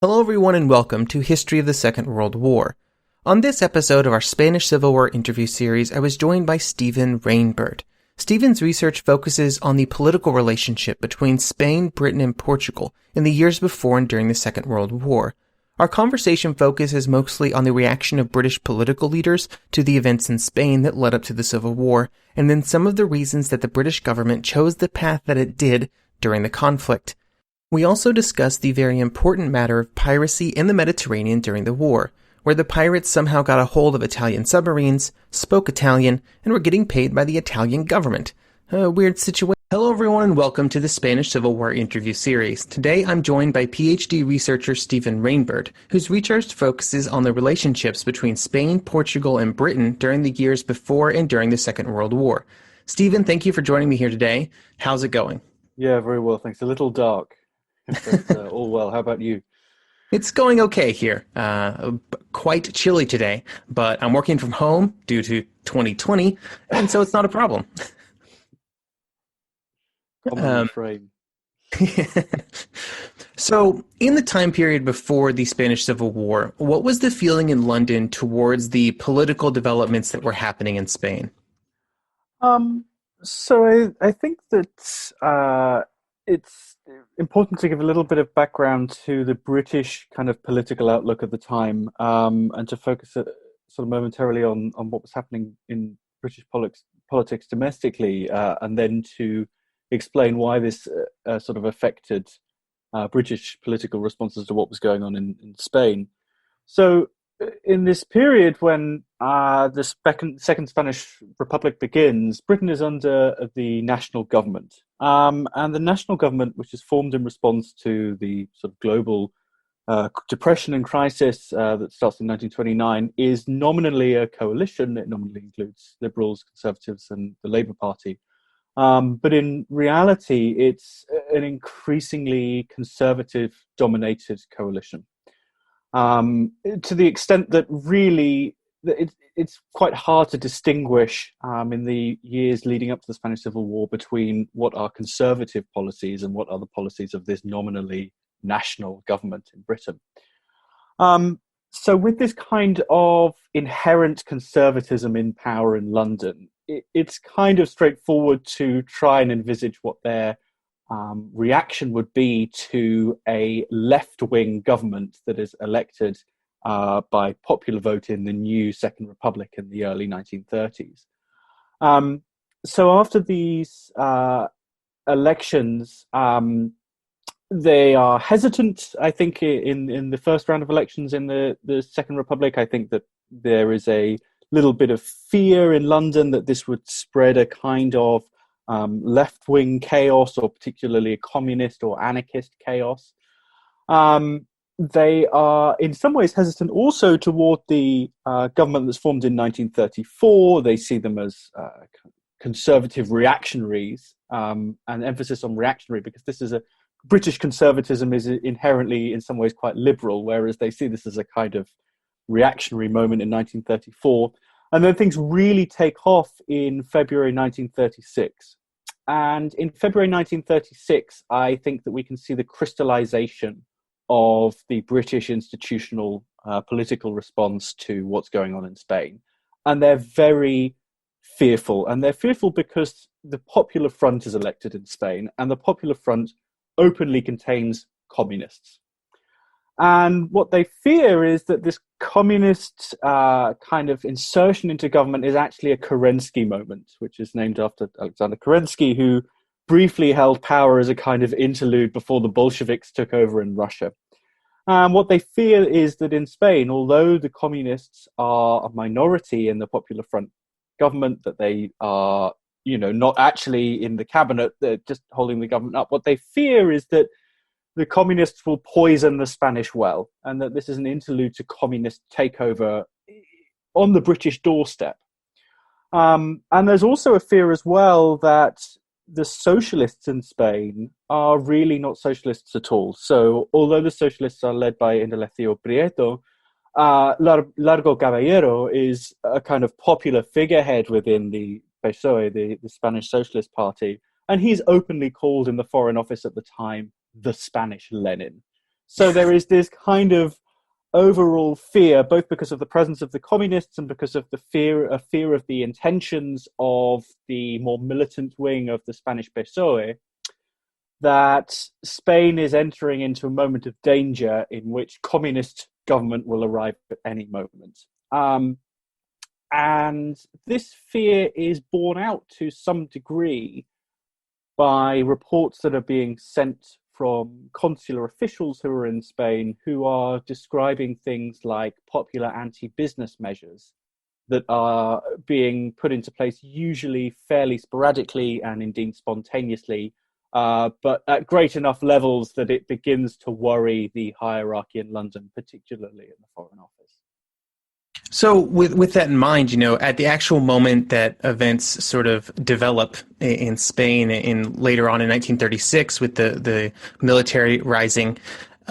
Hello everyone and welcome to History of the Second World War. On this episode of our Spanish Civil War interview series, I was joined by Stephen Rainbird. Stephen's research focuses on the political relationship between Spain, Britain, and Portugal in the years before and during the Second World War. Our conversation focuses mostly on the reaction of British political leaders to the events in Spain that led up to the Civil War, and then some of the reasons that the British government chose the path that it did during the conflict. We also discussed the very important matter of piracy in the Mediterranean during the war, where the pirates somehow got a hold of Italian submarines, spoke Italian, and were getting paid by the Italian government. A weird situation. Hello everyone and welcome to the Spanish Civil War interview series. Today I'm joined by PhD researcher Stephen Rainbird, whose research focuses on the relationships between Spain, Portugal, and Britain during the years before and during the Second World War. Stephen, thank you for joining me here today. How's it going? Yeah, very well, thanks. A little dark, but all well. How about you? It's going okay here. Quite chilly today, but I'm working from home due to 2020, and so it's not a problem. Common frame. So, in the time period before the Spanish Civil War, what was the feeling in London towards the political developments that were happening in Spain? So I think that it's important to give a little bit of background to the British kind of political outlook at the time, and to focus sort of momentarily on what was happening in British politics domestically, and then to explain why this sort of affected British political responses to what was going on in Spain. So in this period when the Second Spanish Republic begins, Britain is under the national government. And the national government, which is formed in response to the sort of global depression and crisis that starts in 1929, is nominally a coalition. It nominally includes Liberals, Conservatives, and the Labour Party. But in reality, it's an increasingly conservative-dominated coalition. To the extent that really it's quite hard to distinguish in the years leading up to the Spanish Civil War between what are conservative policies and what are the policies of this nominally national government in Britain. So with this kind of inherent conservatism in power in London, it's kind of straightforward to try and envisage what their reaction would be to a left-wing government that is elected by popular vote in the new Second Republic in the early 1930s. So after these elections, they are hesitant, I think, in the first round of elections in the Second Republic. I think that there is a little bit of fear in London that this would spread a kind of left-wing chaos, or particularly a communist or anarchist chaos. They are in some ways hesitant also toward the government that's formed in 1934. They see them as conservative reactionaries, and emphasis on reactionary because this is British conservatism is inherently in some ways quite liberal, whereas they see this as a kind of reactionary moment in 1934. And then things really take off in February 1936. And in February 1936, I think that we can see the crystallization of the British institutional political response to what's going on in Spain. And they're very fearful. And they're fearful because the Popular Front is elected in Spain, and the Popular Front openly contains communists. And what they fear is that this communist kind of insertion into government is actually a Kerensky moment, which is named after Alexander Kerensky, who briefly held power as a kind of interlude before the Bolsheviks took over in Russia. What they fear is that in Spain, although the communists are a minority in the Popular Front government, that they are, not actually in the cabinet, they're just holding the government up. What they fear is that the communists will poison the Spanish well, and that this is an interlude to communist takeover on the British doorstep. And there's also a fear as well that the socialists in Spain are really not socialists at all. So although the socialists are led by Indalecio Prieto, Largo Caballero is a kind of popular figurehead within the PSOE, the Spanish Socialist Party, and he's openly called in the Foreign Office at the time the Spanish Lenin. So there is this kind of overall fear, both because of the presence of the communists and because of the fear of the intentions of the more militant wing of the Spanish PSOE, that Spain is entering into a moment of danger in which communist government will arrive at any moment. And this fear is borne out to some degree by reports that are being sent from consular officials who are in Spain, who are describing things like popular anti-business measures that are being put into place, usually fairly sporadically and indeed spontaneously, but at great enough levels that it begins to worry the hierarchy in London, particularly in the Foreign Office. So with that in mind, at the actual moment that events sort of develop in Spain in later on in 1936 with the military rising,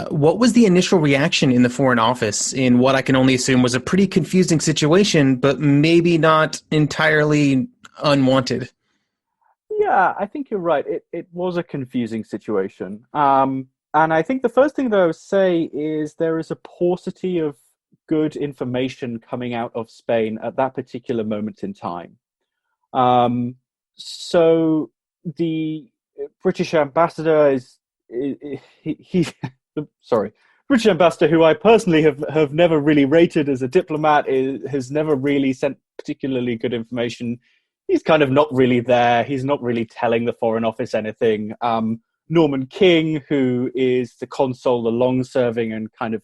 what was the initial reaction in the Foreign Office in what I can only assume was a pretty confusing situation, but maybe not entirely unwanted? Yeah, I think you're right. It was a confusing situation. And I think the first thing that I would say is there is a paucity of good information coming out of Spain at that particular moment in time. So the British ambassador he sorry, British ambassador, who I personally have never really rated as a diplomat, has never really sent particularly good information. He's kind of not really there. He's not really telling the Foreign Office anything. Norman King, who is the consul, the long-serving and kind of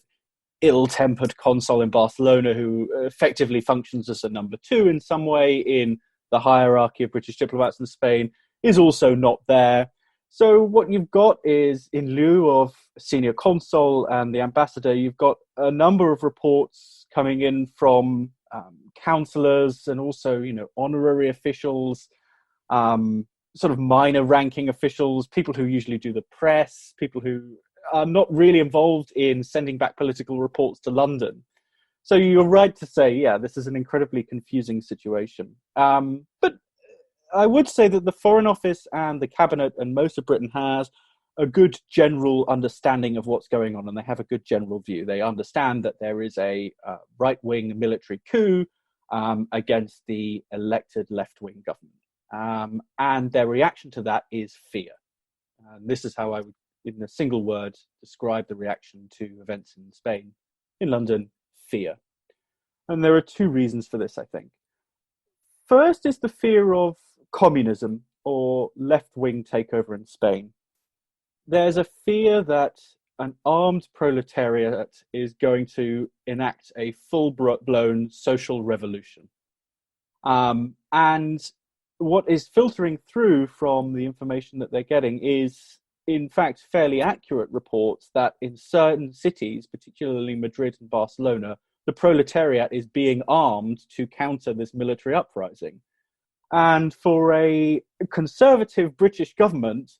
ill-tempered consul in Barcelona, who effectively functions as a number two in some way in the hierarchy of British diplomats in Spain, is also not there. So what you've got is, in lieu of senior consul and the ambassador, you've got a number of reports coming in from councillors and also, honorary officials, sort of minor ranking officials, people who usually do the press, people who are not really involved in sending back political reports to London. So you're right to say, yeah, this is an incredibly confusing situation. But I would say that the Foreign Office and the Cabinet and most of Britain has a good general understanding of what's going on, and they have a good general view. They understand that there is a right-wing military coup against the elected left-wing government. And their reaction to that is fear. This is how I would, in a single word, describe the reaction to events in Spain, in London: fear. And there are two reasons for this, I think. First is the fear of communism or left-wing takeover in Spain. There's a fear that an armed proletariat is going to enact a full-blown social revolution. And what is filtering through from the information that they're getting is, in fact, fairly accurate reports that in certain cities, particularly Madrid and Barcelona, the proletariat is being armed to counter this military uprising. And for a conservative British government,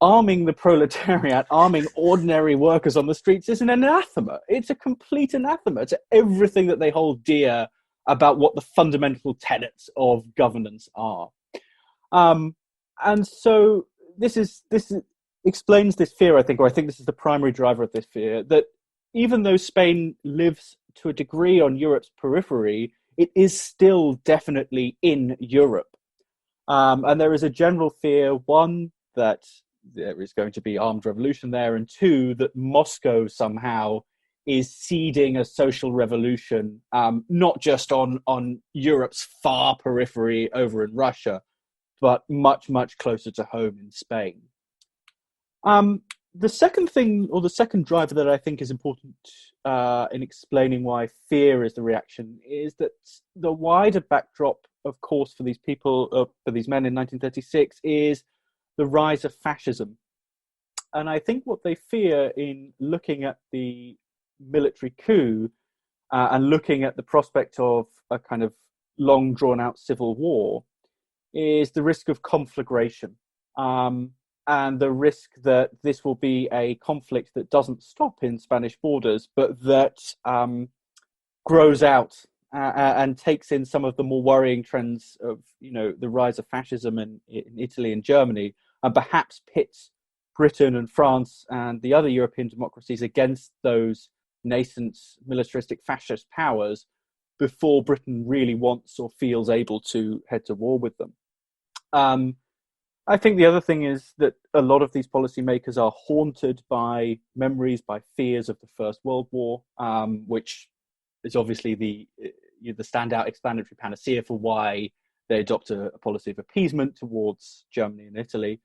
arming the proletariat, arming ordinary workers on the streets is an anathema. It's a complete anathema to everything that they hold dear about what the fundamental tenets of governance are. And so this explains this fear, I think, or I think this is the primary driver of this fear, that even though Spain lives to a degree on Europe's periphery, it is still definitely in Europe. And there is a general fear, one, that there is going to be armed revolution there, and two, that Moscow somehow is seeding a social revolution, not just on Europe's far periphery over in Russia, but much, much closer to home in Spain. The second thing, or the second driver that I think is important in explaining why fear is the reaction, is that the wider backdrop, of course, for these people, for these men in 1936, is the rise of fascism. And I think what they fear in looking at the military coup and looking at the prospect of a kind of long drawn-out civil war is the risk of conflagration. And the risk that this will be a conflict that doesn't stop in Spanish borders, but that grows out and takes in some of the more worrying trends of, the rise of fascism in Italy and Germany, and perhaps pits Britain and France and the other European democracies against those nascent militaristic fascist powers before Britain really wants or feels able to head to war with them. I think the other thing is that a lot of these policymakers are haunted by memories, by fears of the First World War, which is obviously the standout explanatory panacea for why they adopt a policy of appeasement towards Germany and Italy.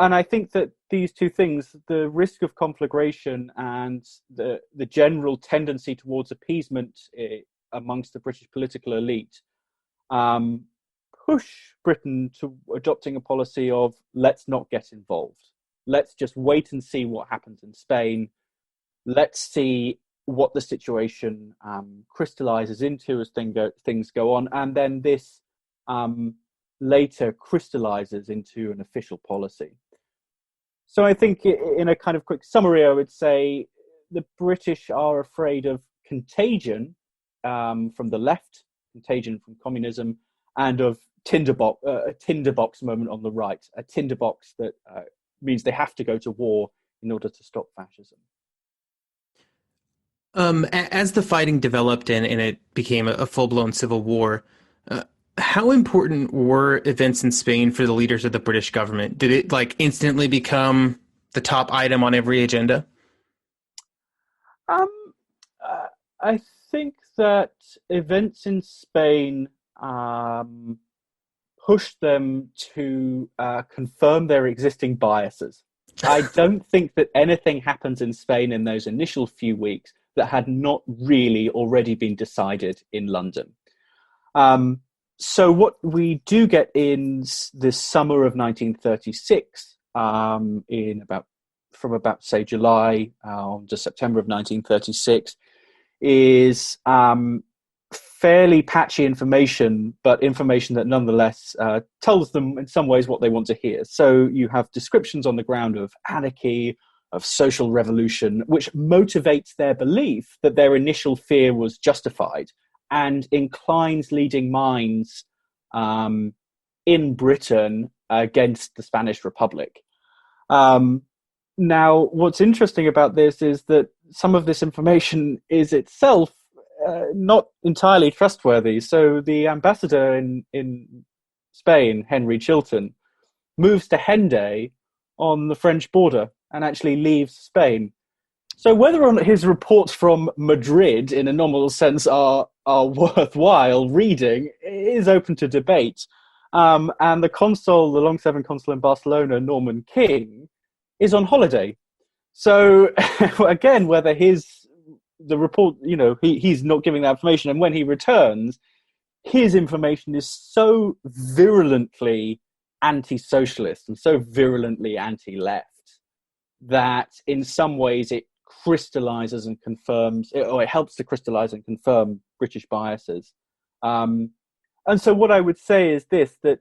And I think that these two things, the risk of conflagration and the general tendency towards appeasement amongst the British political elite, push Britain to adopting a policy of let's not get involved. Let's just wait and see what happens in Spain. Let's see what the situation crystallizes into as things go on. And then this later crystallizes into an official policy. So I think in a kind of quick summary, I would say the British are afraid of contagion from the left, contagion from communism, and of a tinderbox moment on the right, a tinderbox that means they have to go to war in order to stop fascism. As the fighting developed and it became a full-blown civil war, how important were events in Spain for the leaders of the British government? Did it instantly become the top item on every agenda? I think that events in Spain pushed them to confirm their existing biases. I don't think that anything happens in Spain in those initial few weeks that had not really already been decided in London. So what we do get in the summer of 1936, from about say July to September of 1936, is fairly patchy information, but information that nonetheless tells them in some ways what they want to hear. So you have descriptions on the ground of anarchy, of social revolution, which motivates their belief that their initial fear was justified and inclines leading minds in Britain against the Spanish Republic. Now, what's interesting about this is that some of this information is itself not entirely trustworthy. So the ambassador in Spain, Henry Chilton, moves to Henday on the French border and actually leaves Spain. So whether or not his reports from Madrid, in a nominal sense, are worthwhile reading is open to debate. And the long-serving consul in Barcelona, Norman King, is on holiday. So again, whether the report, he's not giving that information, and when he returns, his information is so virulently anti-socialist and so virulently anti-left that in some ways it crystallizes and confirms, or it helps to crystallize and confirm British biases. And so what I would say is this, that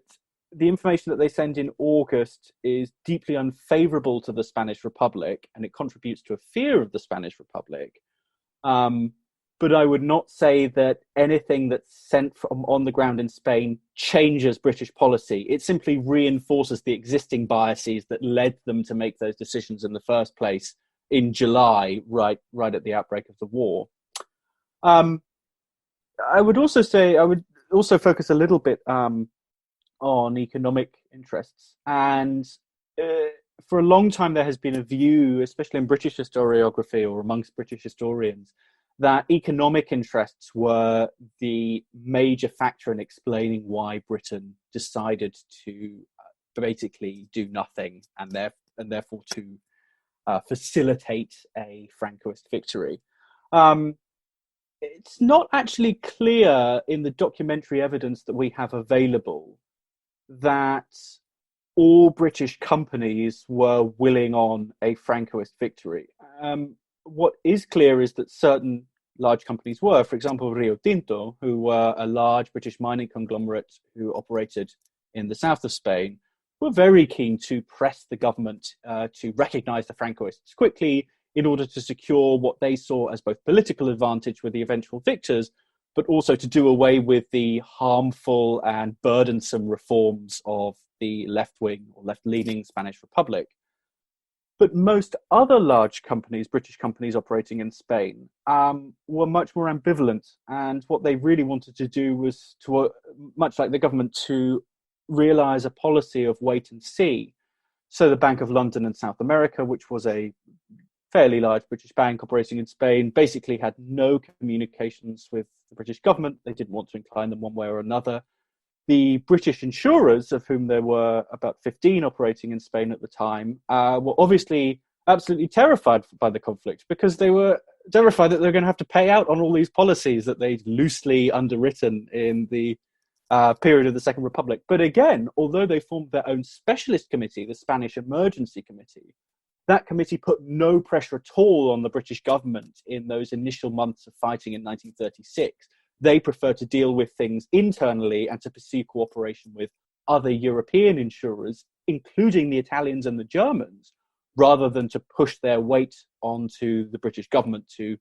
the information that they send in August is deeply unfavorable to the Spanish Republic, and it contributes to a fear of the Spanish Republic. But I would not say that anything that's sent from on the ground in Spain changes British policy. It simply reinforces the existing biases that led them to make those decisions in the first place in July, right at the outbreak of the war. I would also focus a little bit on economic interests. And for a long time, there has been a view, especially in British historiography or amongst British historians, that economic interests were the major factor in explaining why Britain decided to basically do nothing and therefore to facilitate a Francoist victory. It's not actually clear in the documentary evidence that we have available that all British companies were willing on a Francoist victory. What is clear is that certain large companies were, for example, Rio Tinto, who were a large British mining conglomerate who operated in the south of Spain, were very keen to press the government to recognize the Francoists quickly in order to secure what they saw as both political advantage with the eventual victors, but also to do away with the harmful and burdensome reforms of the left-wing or left-leaning Spanish Republic. But most other large companies, British companies operating in Spain, were much more ambivalent. And what they really wanted to do was, to, much like the government, to realize a policy of wait and see. So the Bank of London and South America, which was a fairly large British bank operating in Spain, basically had no communications with the British government. They didn't want to incline them one way or another. The British insurers, of whom there were about 15 operating in Spain at the time, were obviously absolutely terrified by the conflict, because they were terrified that they were going to have to pay out on all these policies that they'd loosely underwritten in the period of the Second Republic. But again, although they formed their own specialist committee, the Spanish Emergency Committee, that committee put no pressure at all on the British government in those initial months of fighting in 1936. They preferred to deal with things internally and to pursue cooperation with other European insurers, including the Italians and the Germans, rather than to push their weight onto the British government to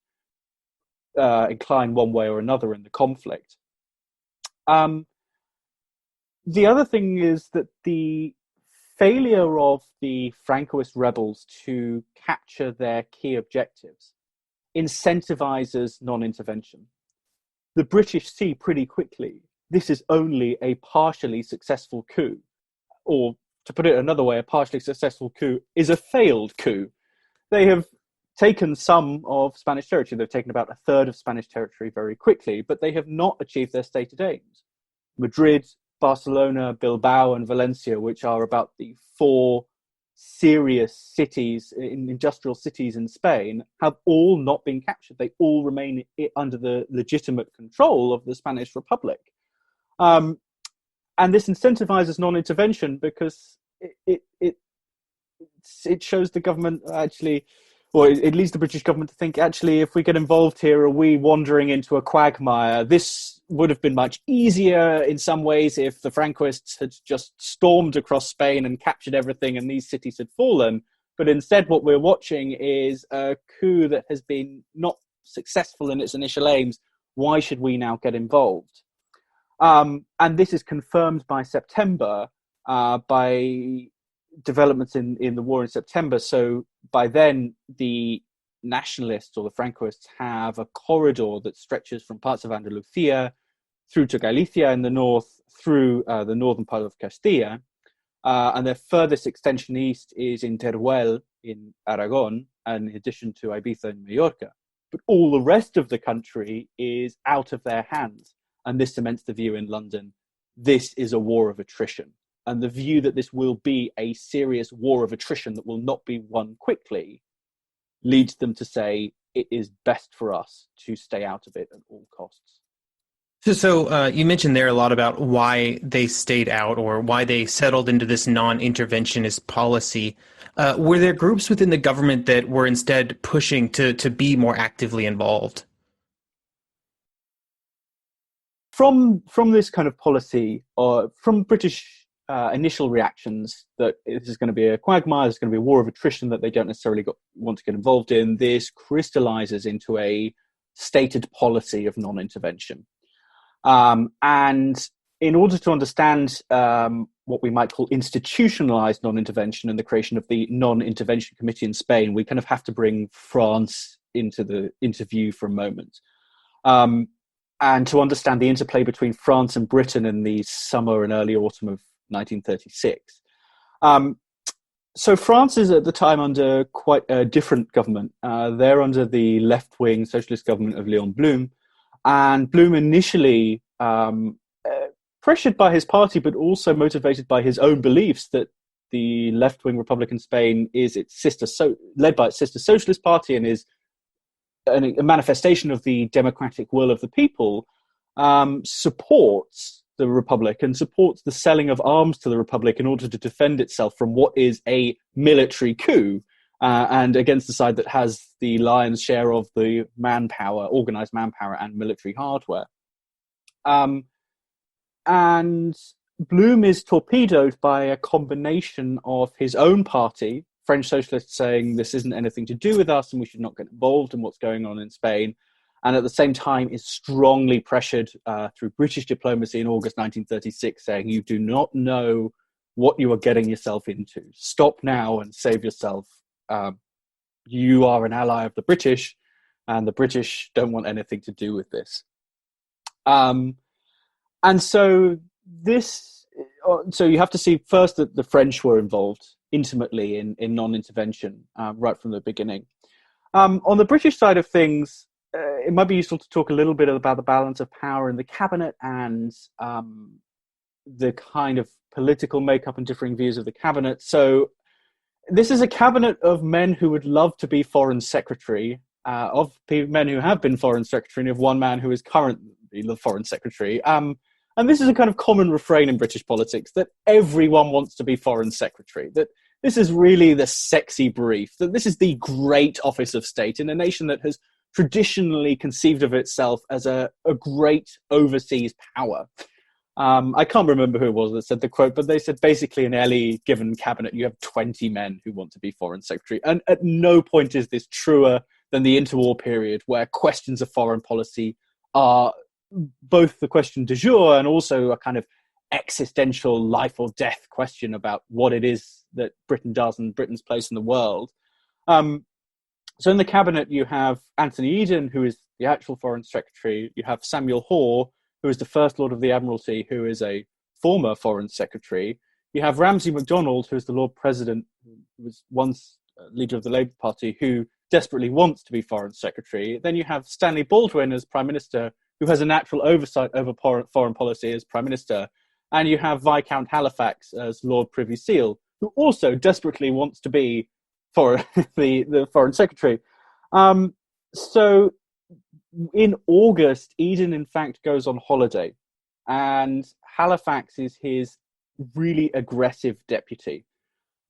incline one way or another in the conflict. The other thing is that the failure of the Francoist rebels to capture their key objectives incentivizes non-intervention. The British see pretty quickly this is only a partially successful coup, or to put it another way, a partially successful coup is a failed coup. They have taken some of Spanish territory. They've taken about a third of Spanish territory very quickly, but they have not achieved their stated aims. Madrid, Barcelona, Bilbao, and Valencia, which are about the 4 serious cities, industrial cities in Spain, have all not been captured. They all remain under the legitimate control of the Spanish Republic. And this incentivizes non-intervention, because it shows the government actually, or it leads the British government to think, actually, if we get involved here, are we wandering into a quagmire? This would have been much easier in some ways if the Franquists had just stormed across Spain and captured everything and these cities had fallen. But instead, what we're watching is a coup that has been not successful in its initial aims. Why should we now get involved? And this is confirmed by September, by developments in the war in September. So by then, the nationalists or the Francoists have a corridor that stretches from parts of Andalusia through to Galicia in the north, through the northern part of Castilla. And their furthest extension east is in Teruel in Aragon, and in addition to Ibiza and Mallorca. But all the rest of the country is out of their hands. And this cements the view in London, this is a war of attrition. And the view that this will be a serious war of attrition that will not be won quickly leads them to say it is best for us to stay out of it at all costs. So you mentioned there a lot about why they stayed out, or why they settled into this non-interventionist policy. Were there groups within the government that were instead pushing to be more actively involved? From this kind of policy, or from British initial reactions that this is going to be a quagmire, there's going to be a war of attrition that they don't necessarily want to get involved in, this crystallizes into a stated policy of non-intervention. And in order to understand what we might call institutionalized non-intervention and the creation of the Non-Intervention Committee in Spain, we kind of have to bring France into view for a moment. And to understand the interplay between France and Britain in the summer and early autumn of 1936. So France is at the time under quite a different government. They're under the left-wing socialist government of Léon Blum. And Blum initially, pressured by his party, but also motivated by his own beliefs that the left-wing Republican Spain is led by its sister socialist party and is a manifestation of the democratic will of the people, supports the Republic and supports the selling of arms to the Republic in order to defend itself from what is a military coup, and against the side that has the lion's share of the manpower, organized manpower and military hardware. And Blum is torpedoed by a combination of his own party, French socialists, saying this isn't anything to do with us and we should not get involved in what's going on in Spain, and at the same time is strongly pressured through British diplomacy in August 1936, saying you do not know what you are getting yourself into. Stop now and save yourself. You are an ally of the British, and the British don't want anything to do with this. And so you have to see first that the French were involved intimately in non-intervention right from the beginning. On the British side of things, it might be useful to talk a little bit about the balance of power in the cabinet and the kind of political makeup and differing views of the cabinet. So this is a cabinet of men who would love to be foreign secretary, of men who have been foreign secretary, and of one man who is currently the foreign secretary. And this is a kind of common refrain in British politics, that everyone wants to be foreign secretary, that this is really the sexy brief, that this is the great office of state in a nation that has traditionally conceived of itself as a great overseas power. I can't remember who it was that said the quote, but they said basically in any given cabinet, you have 20 men who want to be foreign secretary. And at no point is this truer than the interwar period, where questions of foreign policy are both the question du jour and also a kind of existential life or death question about what it is that Britain does and Britain's place in the world. So in the cabinet, you have Anthony Eden, who is the actual foreign secretary. You have Samuel Hoare, who is the First Lord of the Admiralty, who is a former foreign secretary. You have Ramsay MacDonald, who is the Lord President, who was once leader of the Labour Party, who desperately wants to be foreign secretary. Then you have Stanley Baldwin as prime minister, who has a natural oversight over foreign policy as prime minister. And you have Viscount Halifax as Lord Privy Seal, who also desperately wants to be the foreign secretary. So in August, Eden, in fact, goes on holiday, and Halifax is his really aggressive deputy.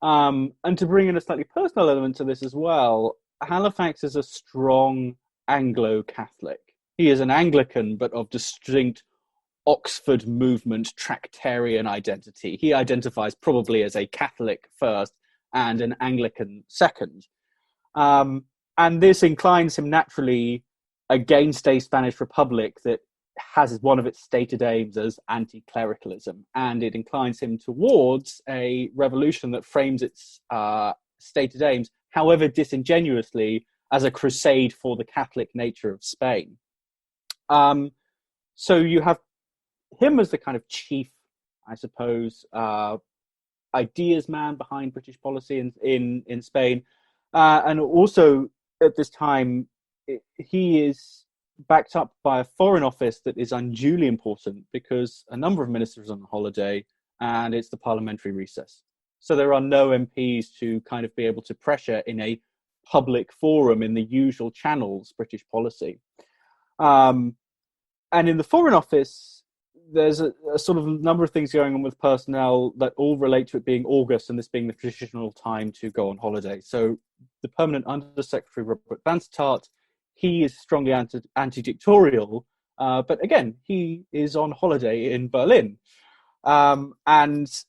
And to bring in a slightly personal element to this as well, Halifax is a strong Anglo-Catholic. He is an Anglican, but of distinct Oxford movement Tractarian identity. He identifies probably as a Catholic first and an Anglican second. And this inclines him naturally against a Spanish Republic that has as one of its stated aims as anti-clericalism, and it inclines him towards a revolution that frames its stated aims, however disingenuously, as a crusade for the Catholic nature of Spain. So you have him as the kind of chief, I suppose, ideas man behind British policy in Spain, and also at this time he is backed up by a foreign office that is unduly important because a number of ministers are on holiday and it's the parliamentary recess. So there are no MPs to kind of be able to pressure in a public forum in the usual channels British policy. And in the Foreign Office, there's a sort of number of things going on with personnel that all relate to it being August and this being the traditional time to go on holiday. So the permanent Undersecretary, Robert Vansittart, he is strongly anti-dictatorial, but again, he is on holiday in Berlin. And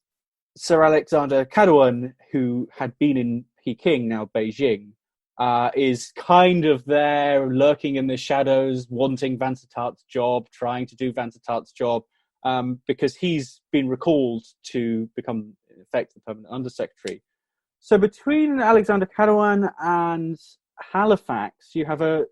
Sir Alexander Cadouin, who had been in Peking, now Beijing, is kind of there, lurking in the shadows, wanting Vansittart's job, trying to do Vansittart's job, because he's been recalled to become, in effect, the permanent Undersecretary. So between Alexander Cadouin and Halifax, you have a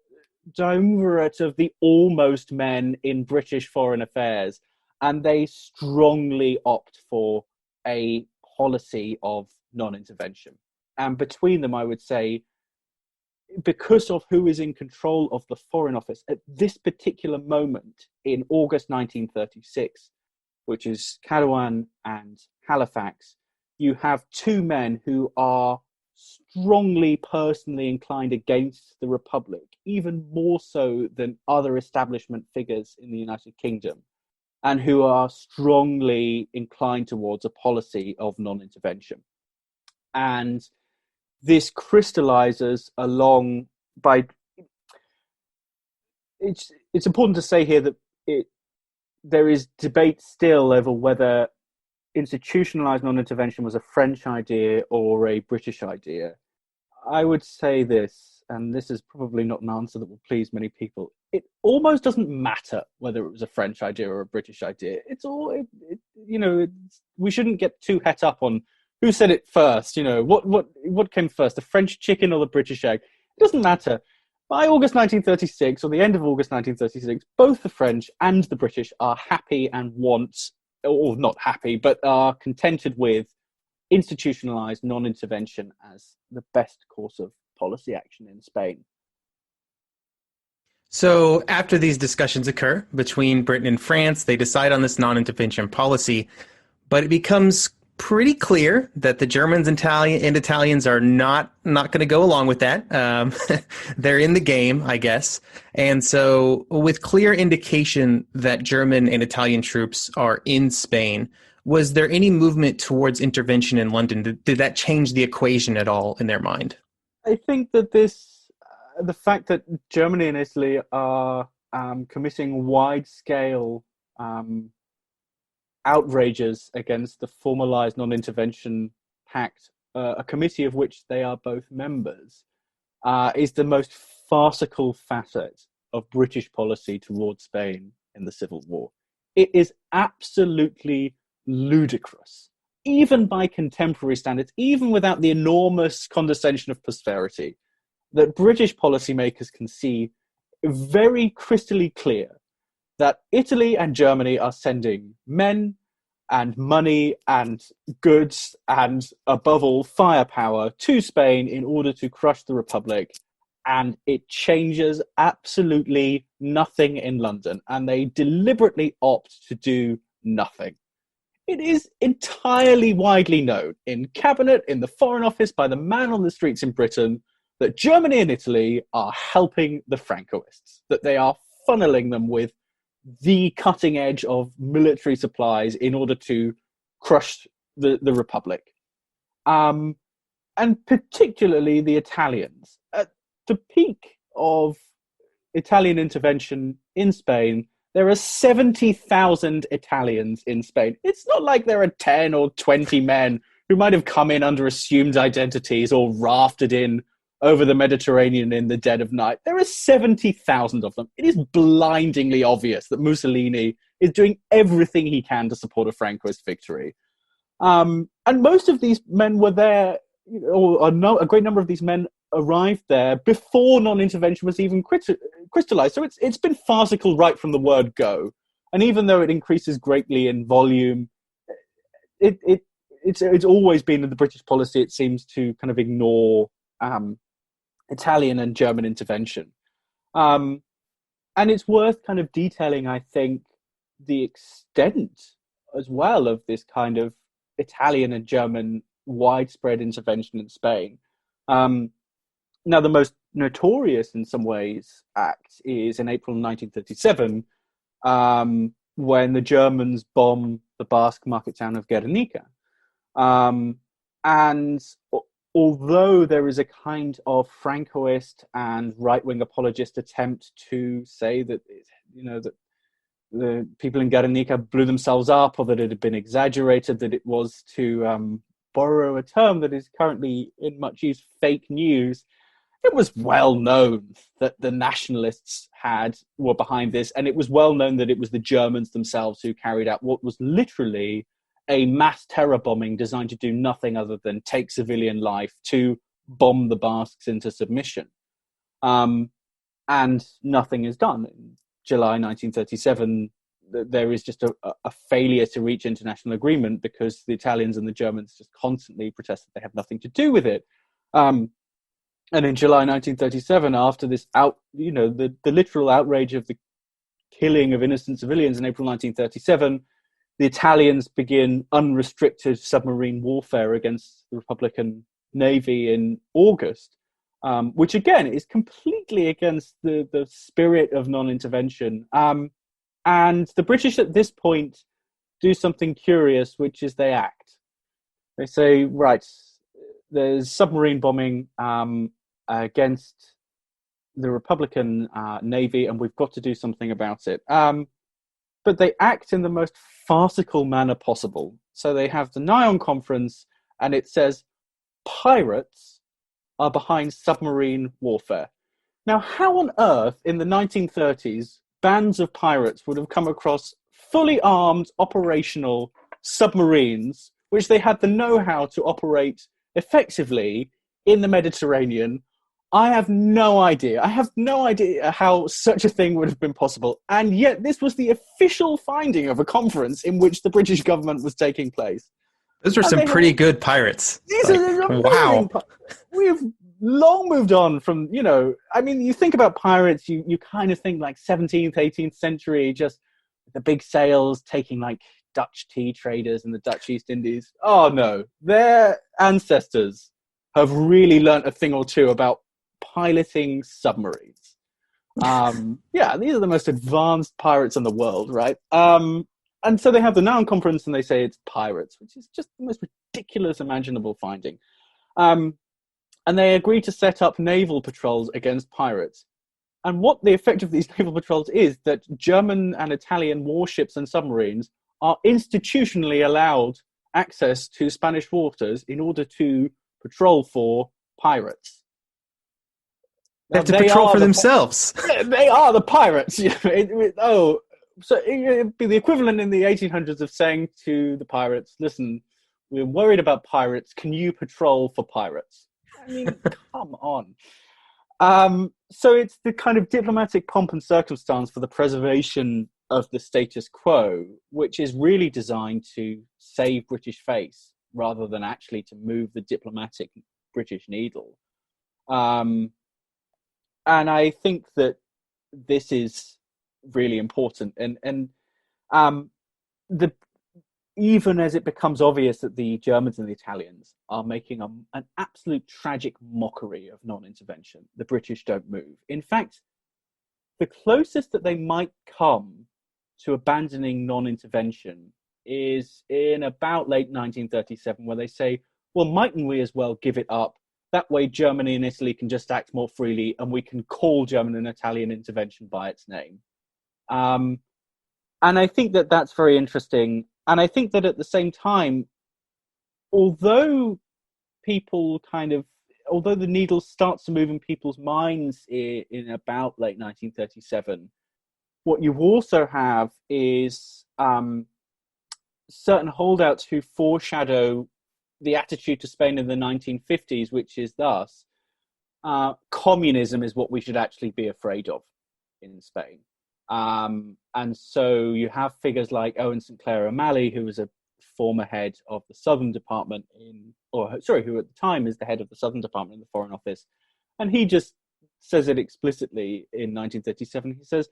triumvirate of the almost men in British foreign affairs, and they strongly opt for a policy of non-intervention. And between them, I would say, because of who is in control of the Foreign Office at this particular moment in August 1936, which is Cadouin and Halifax, you have two men who are strongly personally inclined against the Republic, even more so than other establishment figures in the United Kingdom, and who are strongly inclined towards a policy of non-intervention. And this crystallizes along by... It's important to say here that there is debate still over whether institutionalized non-intervention was a French idea or a British idea. I would say this: and this is probably not an answer that will please many people, it almost doesn't matter whether it was a French idea or a British idea. We shouldn't get too het up on who said it first. What came first, the French chicken or the British egg? It doesn't matter. By August 1936, or the end of August 1936, both the French and the British are happy and or not happy, but are contented with institutionalized non-intervention as the best course of policy action in Spain. So after these discussions occur between Britain and France, they decide on this non-intervention policy, but it becomes pretty clear that the Germans and Italians are not going to go along with that. They're in the game, I guess. And so with clear indication that German and Italian troops are in Spain, was there any movement towards intervention in London? Did that change the equation at all in their mind? I think that the fact that Germany and Italy are committing wide-scale outrages against the formalized non-intervention pact, a committee of which they are both members, is the most farcical facet of British policy towards Spain in the Civil War. It is absolutely ludicrous, even by contemporary standards, even without the enormous condescension of posterity, that British policymakers can see very crystally clear that Italy and Germany are sending men and money and goods and, above all, firepower to Spain in order to crush the Republic. And it changes absolutely nothing in London. And they deliberately opt to do nothing. It is entirely widely known in cabinet, in the Foreign Office, by the man on the streets in Britain, that Germany and Italy are helping the Francoists, that they are funneling them with the cutting edge of military supplies in order to crush the Republic. And particularly the Italians. At the peak of Italian intervention in Spain, there are 70,000 Italians in Spain. It's not like there are 10 or 20 men who might have come in under assumed identities or rafted in over the Mediterranean in the dead of night. There are 70,000 of them. It is blindingly obvious that Mussolini is doing everything he can to support a Francoist victory. And most of these men were there, a great number of these men arrived there before non-intervention was even crystallized. So it's been farcical right from the word go. And even though it increases greatly in volume, it's always been in the British policy, it seems, to kind of ignore Italian and German intervention. And it's worth kind of detailing, I think, the extent as well of this kind of Italian and German widespread intervention in Spain. Now, the most notorious in some ways act is in April 1937, when the Germans bomb the Basque market town of Guernica. And although there is a kind of Francoist and right-wing apologist attempt to say that, that the people in Guernica blew themselves up, or that it had been exaggerated, that it was, to borrow a term that is currently in much use, fake news, it was well known that the nationalists were behind this, and it was well known that it was the Germans themselves who carried out what was literally a mass terror bombing designed to do nothing other than take civilian life, to bomb the Basques into submission. And nothing is done. In July 1937, there is just a failure to reach international agreement because the Italians and the Germans just constantly protest that they have nothing to do with it. And in July 1937, after this the literal outrage of the killing of innocent civilians in April 1937, the Italians begin unrestricted submarine warfare against the Republican Navy in August, which again is completely against the spirit of non-intervention. And the British at this point do something curious, which is they act. They say, right, there's submarine bombing against the Republican Navy, and we've got to do something about it. But they act in the most farcical manner possible. So they have the Nyon Conference, and it says, pirates are behind submarine warfare. Now, how on earth in the 1930s bands of pirates would have come across fully armed, operational submarines, which they had the know-how to operate effectively in the Mediterranean? I have no idea. I have no idea how such a thing would have been possible. And yet this was the official finding of a conference in which the British government was taking place. Those were And some pretty good pirates. these Like, are wow. amazing. We've long moved on from, I mean, you think about pirates, you kind of think like 17th, 18th century, just the big sails taking like Dutch tea traders in the Dutch East Indies. Oh no, their ancestors have really learnt a thing or two about piloting submarines. Yeah, these are the most advanced pirates in the world, right? And so they have the noun conference and they say it's pirates, which is just the most ridiculous imaginable finding. And they agree to set up naval patrols against pirates. And what the effect of these naval patrols is that German and Italian warships and submarines are institutionally allowed access to Spanish waters in order to patrol for pirates. They have to patrol for themselves. They are the pirates. So it'd be the equivalent in the 1800s of saying to the pirates, listen, we're worried about pirates. Can you patrol for pirates? I mean, come on. So it's the kind of diplomatic pomp and circumstance for the preservation of the status quo, which is really designed to save British face rather than actually to move the diplomatic British needle. And I think that this is really important. And even as it becomes obvious that the Germans and the Italians are making an absolute tragic mockery of non-intervention, the British don't move. In fact, the closest that they might come to abandoning non-intervention is in about late 1937, where they say, well, mightn't we as well give it up? That way Germany and Italy can just act more freely and we can call German and Italian intervention by its name. And I think that that's very interesting. And I think that at the same time, although the needle starts to move in people's minds in about late 1937, what you also have is certain holdouts who foreshadow the attitude to Spain in the 1950s, which is thus, communism is what we should actually be afraid of in Spain. And so you have figures like Owen St. Clair O'Malley, who was a former head of the Southern Department who at the time is the head of the Southern Department in the Foreign Office. And he just says it explicitly in 1937. He says,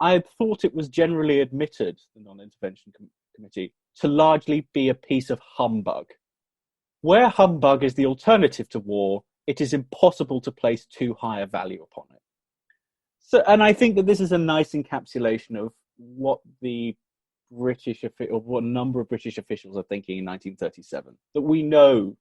I had thought it was generally admitted, the Non-Intervention Committee, to largely be a piece of humbug. Where humbug is the alternative to war, it is impossible to place too high a value upon it. So, and I think that this is a nice encapsulation of what what a number of British officials are thinking in 1937. That we know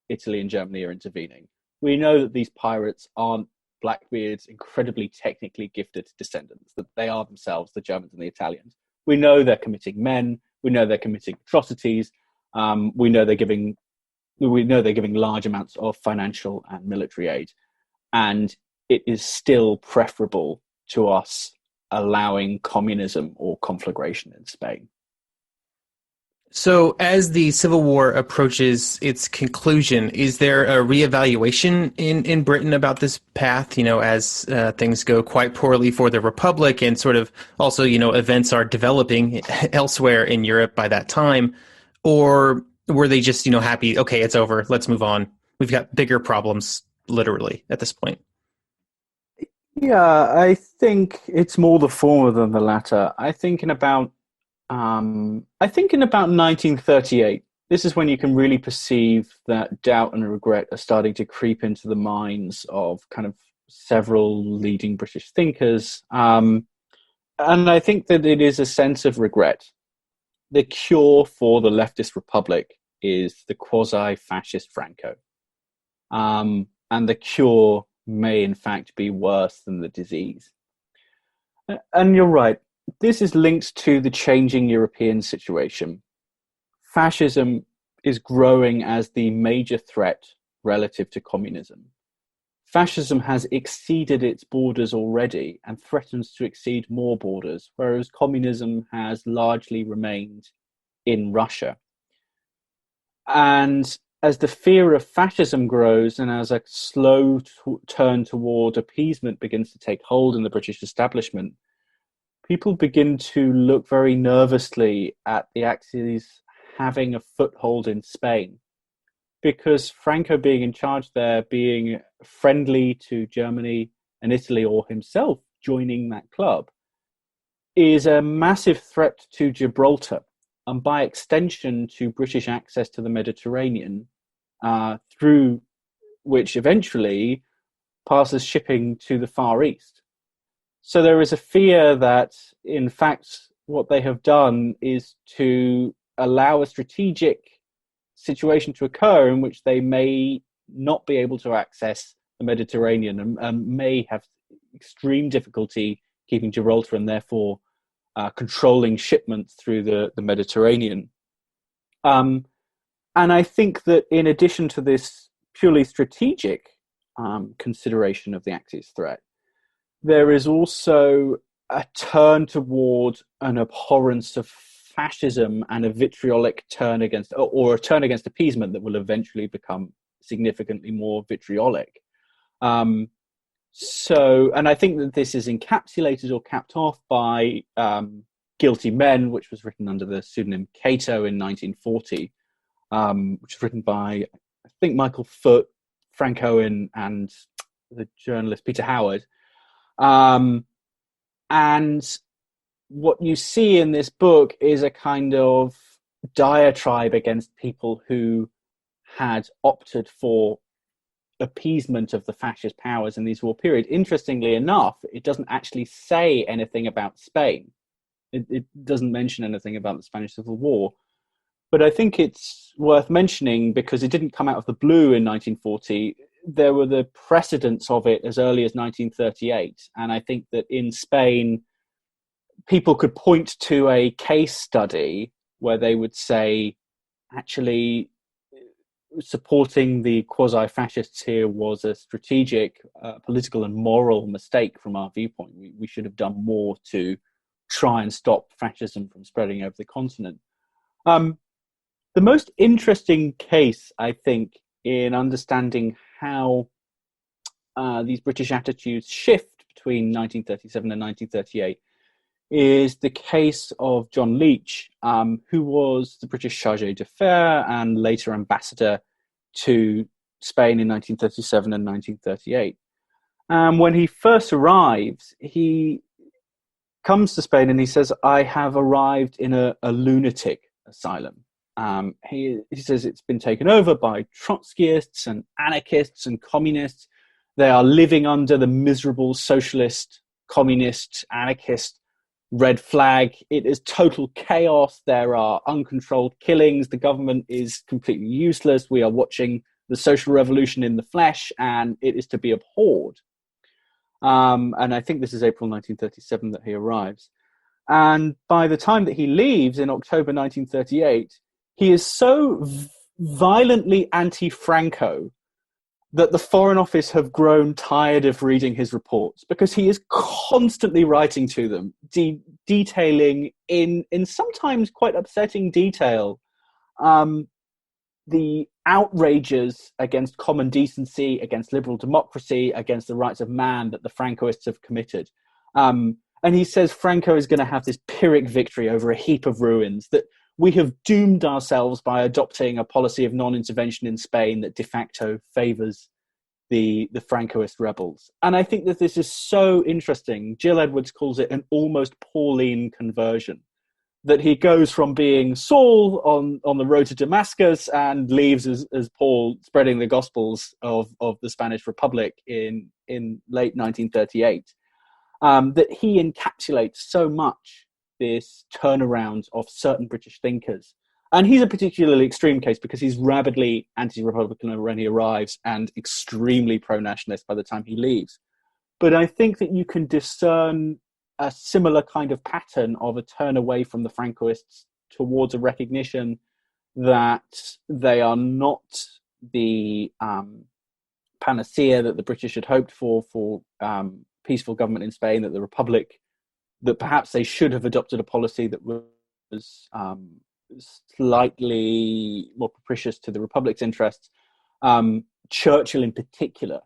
Italy and Germany are intervening. We know that these pirates aren't Blackbeard's incredibly technically gifted descendants, that they are themselves the Germans and the Italians. We know they're committing men. We know they're committing atrocities. We know they're giving large amounts of financial and military aid. And it is still preferable to us allowing communism or conflagration in Spain. So as the Civil War approaches its conclusion, is there a reevaluation in Britain about this path, as things go quite poorly for the Republic and sort of also, events are developing elsewhere in Europe by that time? Or were they just, happy, okay, it's over, let's move on. We've got bigger problems, literally, at this point? Yeah, I think it's more the former than the latter. I think in about 1938, this is when you can really perceive that doubt and regret are starting to creep into the minds of kind of several leading British thinkers. And I think that it is a sense of regret. The cure for the leftist republic is the quasi-fascist Franco. And the cure may in fact be worse than the disease. And you're right, this is linked to the changing European situation. Fascism is growing as the major threat relative to communism. fascism has exceeded its borders already and threatens to exceed more borders, whereas communism has largely remained in Russia. And as the fear of fascism grows and as a slow turn toward appeasement begins to take hold in the British establishment, people begin to look very nervously at the Axis having a foothold in Spain, because Franco being in charge there, being friendly to Germany and Italy, or himself joining that club, is a massive threat to Gibraltar, and by extension to British access to the Mediterranean, through which eventually passes shipping to the Far East. So there is a fear that, in fact, what they have done is to allow a strategic situation to occur in which they may not be able to access the Mediterranean and may have extreme difficulty keeping Gibraltar and therefore controlling shipments through the Mediterranean. And I think that in addition to this purely strategic consideration of the Axis threat, there is also a turn toward an abhorrence of fascism and a vitriolic turn against, or a turn against appeasement that will eventually become significantly more vitriolic. And I think that this is encapsulated or capped off by Guilty Men, which was written under the pseudonym Cato in 1940, which was written by, I think, Michael Foote, Frank Owen, and the journalist Peter Howard. And what you see in this book is a kind of diatribe against people who had opted for appeasement of the fascist powers in these war period. Interestingly enough, it doesn't actually say anything about Spain. It doesn't mention anything about the Spanish Civil War. But I think it's worth mentioning because it didn't come out of the blue in 1940. There were the precedents of it as early as 1938. And I think that in Spain, people could point to a case study where they would say, actually, supporting the quasi-fascists here was a strategic, political and moral mistake from our viewpoint. We should have done more to try and stop fascism from spreading over the continent. The most interesting case, I think, in understanding how these British attitudes shift between 1937 and 1938 is the case of John Leach, who was the British chargé d'affaires and later ambassador to Spain in 1937 and 1938. When he first arrives, he comes to Spain and he says, I have arrived in a lunatic asylum. He says it's been taken over by Trotskyists and anarchists and communists. They are living under the miserable socialist, communist, anarchist red flag. It is total chaos. There are uncontrolled killings. The government is completely useless. We are watching the social revolution in the flesh, and it is to be abhorred. And I think this is April 1937 that he arrives. And by the time that he leaves in October 1938, he is so violently anti-Franco that the Foreign Office have grown tired of reading his reports, because he is constantly writing to them, detailing in sometimes quite upsetting detail the outrages against common decency, against liberal democracy, against the rights of man that the Francoists have committed. And he says Franco is going to have this Pyrrhic victory over a heap of ruins, that we have doomed ourselves by adopting a policy of non-intervention in Spain that de facto favors the Francoist rebels. And I think that this is so interesting. Jill Edwards calls it an almost Pauline conversion, that he goes from being Saul on the road to Damascus and leaves as Paul, spreading the gospels of the Spanish Republic in late 1938. That he encapsulates so much this turnaround of certain British thinkers. And he's a particularly extreme case because he's rabidly anti-Republican when he arrives and extremely pro-nationalist by the time he leaves. But I think that you can discern a similar kind of pattern of a turn away from the Francoists towards a recognition that they are not the panacea that the British had hoped for peaceful government in Spain, that the Republic, that perhaps they should have adopted a policy that was slightly more propitious to the Republic's interests. Churchill in particular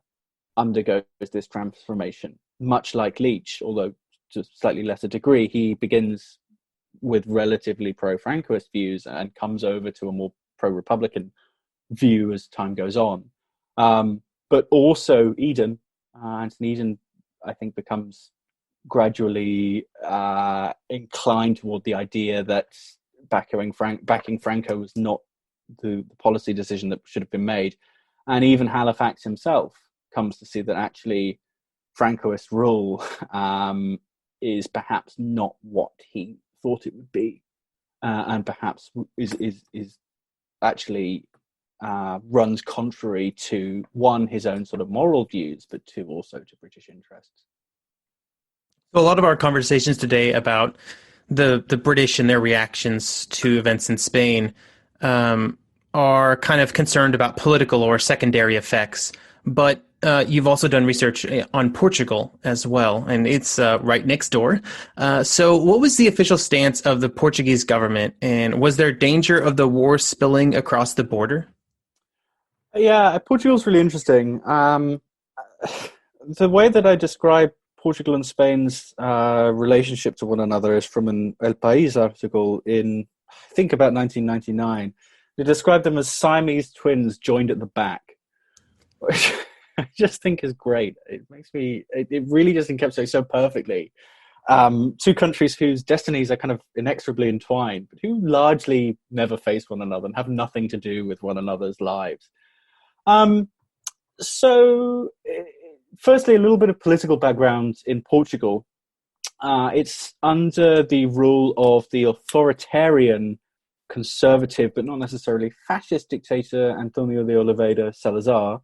undergoes this transformation, much like Leach, although to a slightly lesser degree. He begins with relatively pro-Francoist views and comes over to a more pro-Republican view as time goes on. But also Anthony Eden, I think, becomes gradually inclined toward the idea that backing Franco was not the policy decision that should have been made. And even Halifax himself comes to see that actually Francoist rule is perhaps not what he thought it would be, and perhaps is actually runs contrary to, one, his own sort of moral views, but two, also to British interests. A lot of our conversations today about the British and their reactions to events in Spain are kind of concerned about political or secondary effects. But you've also done research on Portugal as well, and it's right next door. So what was the official stance of the Portuguese government, and was there danger of the war spilling across the border? Yeah, Portugal's really interesting. The way that I describe Portugal and Spain's relationship to one another is from an El País article in, I think, about 1999. They described them as Siamese twins joined at the back, which I just think is great. It really just encapsulates so perfectly two countries whose destinies are kind of inexorably entwined, but who largely never face one another and have nothing to do with one another's lives. So, firstly, a little bit of political background in Portugal. It's under the rule of the authoritarian, conservative, but not necessarily fascist dictator Antonio de Oliveira Salazar,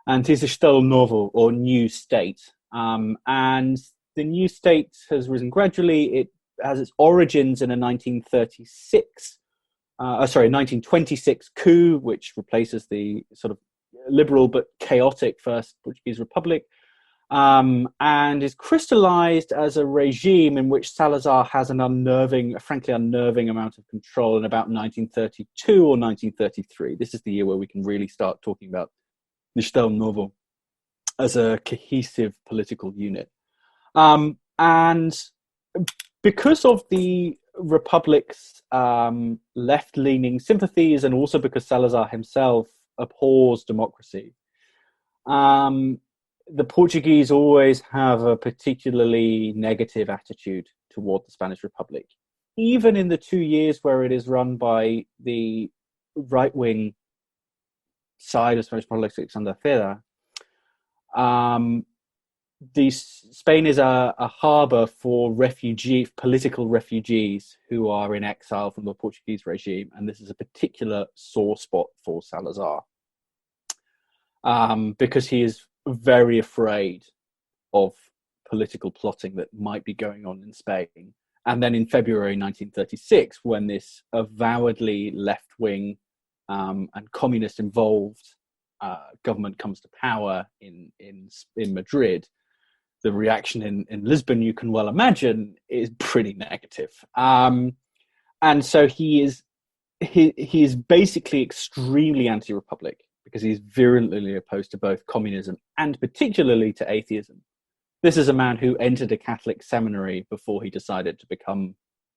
and his Estado Novo, or New State. And the New State has risen gradually. It has its origins in a 1926 coup, which replaces the sort of liberal but chaotic First Portuguese Republic, and is crystallized as a regime in which Salazar has a frankly unnerving amount of control in about 1932 or 1933. This is the year where we can really start talking about Estado Novo as a cohesive political unit. And because of the Republic's left-leaning sympathies, and also because Salazar himself abhors democracy, the Portuguese always have a particularly negative attitude toward the Spanish Republic. Even in the 2 years where it is run by the right-wing side of Spanish politics under Fera, Spain is a harbour for political refugees who are in exile from the Portuguese regime, and this is a particular sore spot for Salazar, because he is very afraid of political plotting that might be going on in Spain. And then in February 1936, when this avowedly left-wing and communist-involved government comes to power in Madrid, the reaction in Lisbon, you can well imagine, is pretty negative. And so he is basically extremely anti-republic, because he's virulently opposed to both communism and particularly to atheism. This is a man who entered a Catholic seminary before he decided to become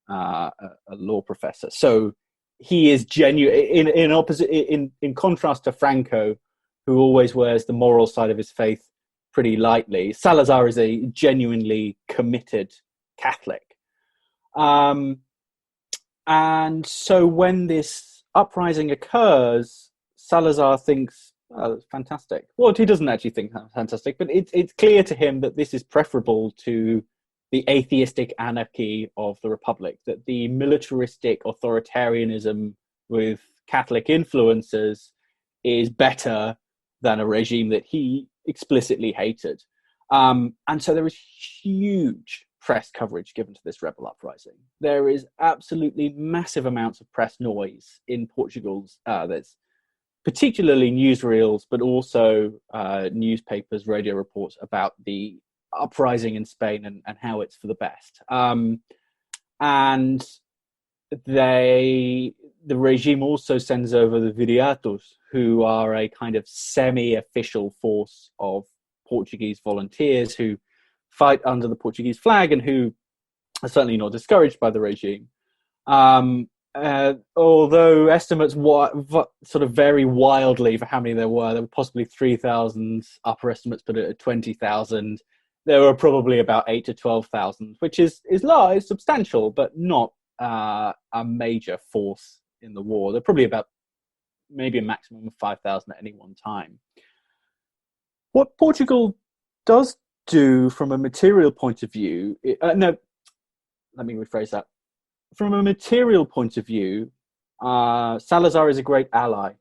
a law professor. So he is genuine, in contrast to Franco, who always wears the moral side of his faith pretty lightly. Salazar is a genuinely committed Catholic. And so when this uprising occurs, Salazar thinks, oh, that's fantastic. Well, he doesn't actually think that's fantastic, but it's clear to him that this is preferable to the atheistic anarchy of the Republic, that the militaristic authoritarianism with Catholic influences is better than a regime that he explicitly hated. And so there is huge press coverage given to this rebel uprising. There is absolutely massive amounts of press noise in Portugal's. There's particularly newsreels, but also newspapers, radio reports about the uprising in Spain and how it's for the best. And the regime also sends over the viriatos, who are a kind of semi-official force of Portuguese volunteers who fight under the Portuguese flag and who are certainly not discouraged by the regime. Although estimates sort of vary wildly for how many there were possibly 3,000 upper estimates, but at 20,000. There were probably about 8 to 12,000, which is large, substantial, but not a major force in the war. They're probably about maybe a maximum of 5,000 at any one time. What Portugal does do from a material point of view, let me rephrase that. From a material point of view, Salazar is a great ally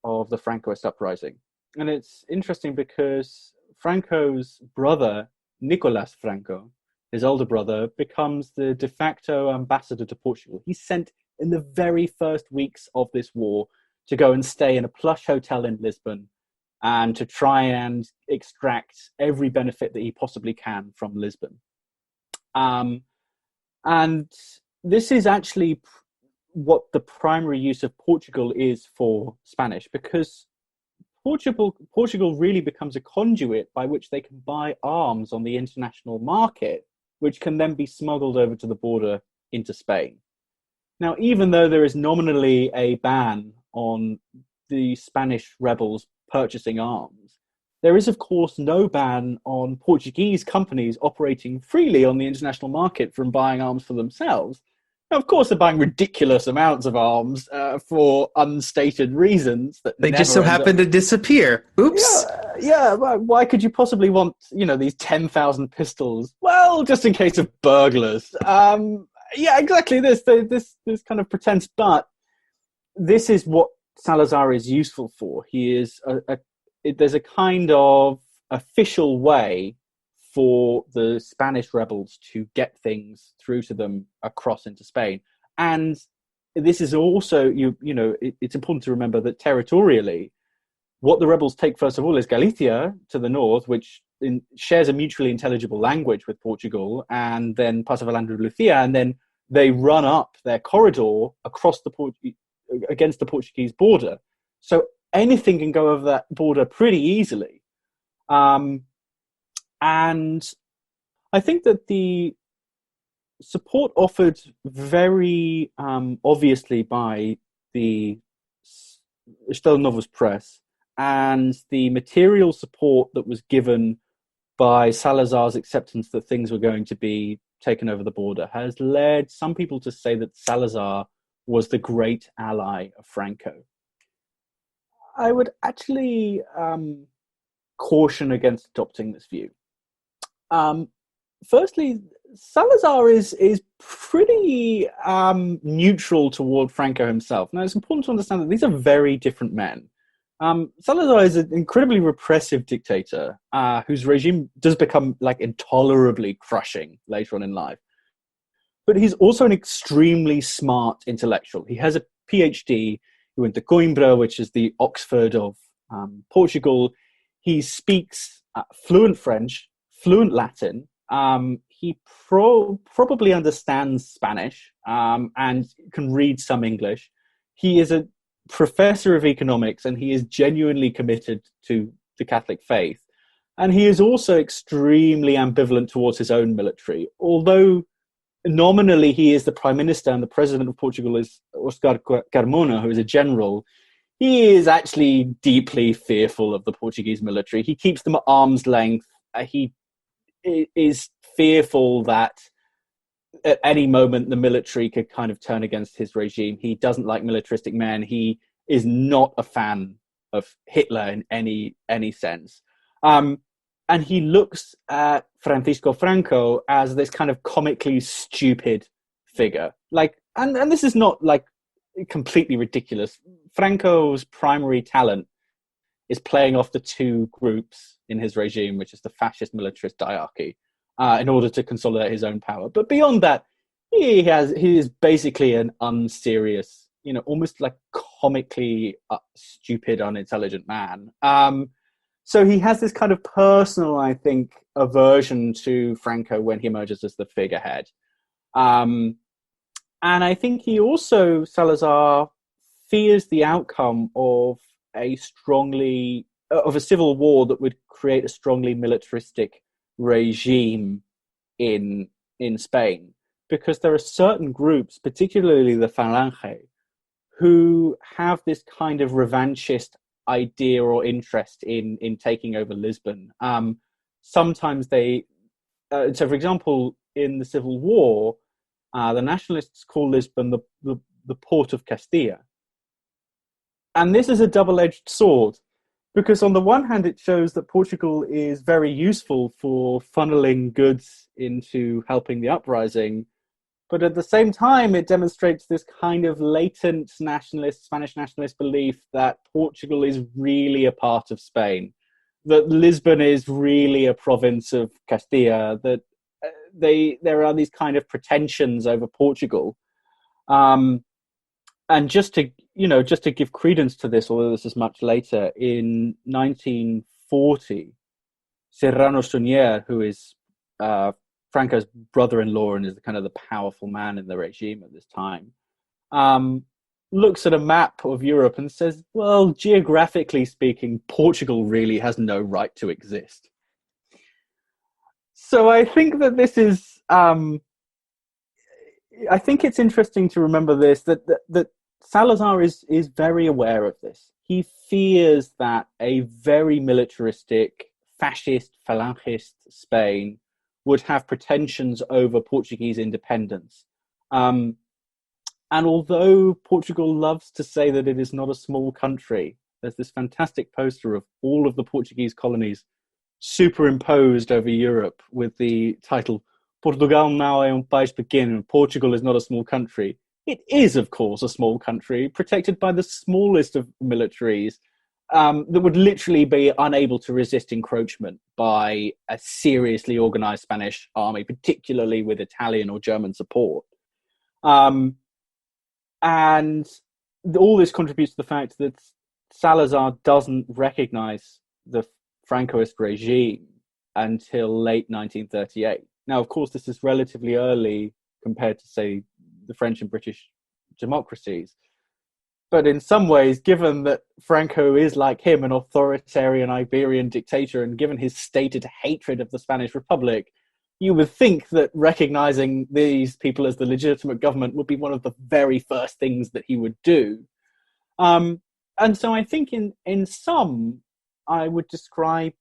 of the Francoist uprising. And it's interesting because Franco's brother, Nicolas Franco, his older brother, becomes the de facto ambassador to Portugal. He's sent in the very first weeks of this war to go and stay in a plush hotel in Lisbon and to try and extract every benefit that he possibly can from Lisbon. And this is actually what the primary use of Portugal is for Spanish, because Portugal really becomes a conduit by which they can buy arms on the international market, which can then be smuggled over to the border into Spain. Now, even though there is nominally a ban on the Spanish rebels purchasing arms, there is, of course, no ban on Portuguese companies operating freely on the international market from buying arms for themselves. Now, of course, they're buying ridiculous amounts of arms for unstated reasons. That they just so happen to disappear. Oops. Yeah. Why could you possibly want, these 10,000 pistols? Well, just in case of burglars. Yeah, exactly. This kind of pretense, but this is what Salazar is useful for. He is there's a kind of official way for the Spanish rebels to get things through to them across into Spain. And this is also, it's important to remember that territorially, what the rebels take first of all is Galicia to the north, which shares a mutually intelligible language with Portugal, and then Paso of Andalusia, and then they run up their corridor across against the Portuguese border. So anything can go over that border pretty easily. And I think that the support offered very obviously by the Estado Novo's press and the material support that was given by Salazar's acceptance that things were going to be taken over the border has led some people to say that Salazar was the great ally of Franco. I would actually caution against adopting this view. Firstly, Salazar is pretty neutral toward Franco himself. Now, it's important to understand that these are very different men. Salazar is an incredibly repressive dictator whose regime does become intolerably crushing later on in life. But he's also an extremely smart intellectual. He has a PhD. He went to Coimbra, which is the Oxford of Portugal. He speaks fluent French, fluent Latin. He probably understands Spanish and can read some English. He is a professor of economics, and he is genuinely committed to the Catholic faith. And he is also extremely ambivalent towards his own military. Although nominally he is the prime minister and the president of Portugal is Oscar Carmona, who is a general, he is actually deeply fearful of the Portuguese military. He keeps them at arm's length. He is fearful that at any moment the military could kind of turn against his regime. He doesn't like militaristic men. He is not a fan of Hitler in any sense. And he looks at Francisco Franco as this kind of comically stupid figure. And this is not completely ridiculous. Franco's primary talent is playing off the two groups in his regime, which is the fascist militarist diarchy, in order to consolidate his own power. But beyond that, he is basically an unserious, almost comically stupid, unintelligent man. So he has this kind of personal, I think, aversion to Franco when he emerges as the figurehead. And I think he also, Salazar, fears the outcome of a civil war that would create a strongly militaristic regime in Spain, because there are certain groups, particularly the Falange, who have this kind of revanchist idea or interest in taking over Lisbon. Sometimes so for example, in the Civil War, the nationalists call Lisbon the port of Castilla. And this is a double-edged sword, because on the one hand, it shows that Portugal is very useful for funneling goods into helping the uprising. But at the same time, it demonstrates this kind of latent Spanish nationalist belief that Portugal is really a part of Spain, that Lisbon is really a province of Castilla, that there are these kind of pretensions over Portugal. And just to give credence to this, although this is much later, in 1940, Serrano Suñer, who is Franco's brother-in-law and is kind of the powerful man in the regime at this time, looks at a map of Europe and says, well, geographically speaking, Portugal really has no right to exist. So I think that this is, I think it's interesting to remember this, that Salazar is very aware of this. He fears that a very militaristic, fascist, falangist Spain would have pretensions over Portuguese independence. And although Portugal loves to say that it is not a small country, there's this fantastic poster of all of the Portuguese colonies superimposed over Europe with the title, Portugal não é país pequeno, Portugal is not a small country. It is, of course, a small country, protected by the smallest of militaries, that would literally be unable to resist encroachment by a seriously organized Spanish army, particularly with Italian or German support. And all this contributes to the fact that Salazar doesn't recognize the Francoist regime until late 1938. Now, of course, this is relatively early compared to, say, the French and British democracies. But in some ways, given that Franco is, like him, an authoritarian Iberian dictator, and given his stated hatred of the Spanish Republic, you would think that recognizing these people as the legitimate government would be one of the very first things that he would do. And so I think in sum, I would describe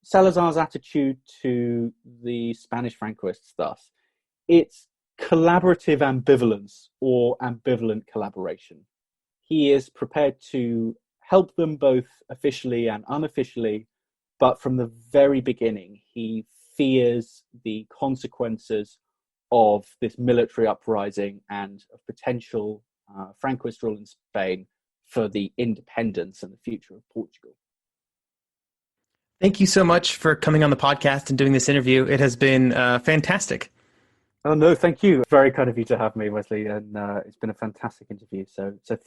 Salazar's attitude to the Spanish Francoists thus. It's collaborative ambivalence or ambivalent collaboration. He is prepared to help them both officially and unofficially, but from the very beginning, he fears the consequences of this military uprising and of potential Francoist rule in Spain for the independence and the future of Portugal. Thank you so much for coming on the podcast and doing this interview. It has been fantastic. Oh, no, thank you. Very kind of you to have me, Wesley, and it's been a fantastic interview. So thanks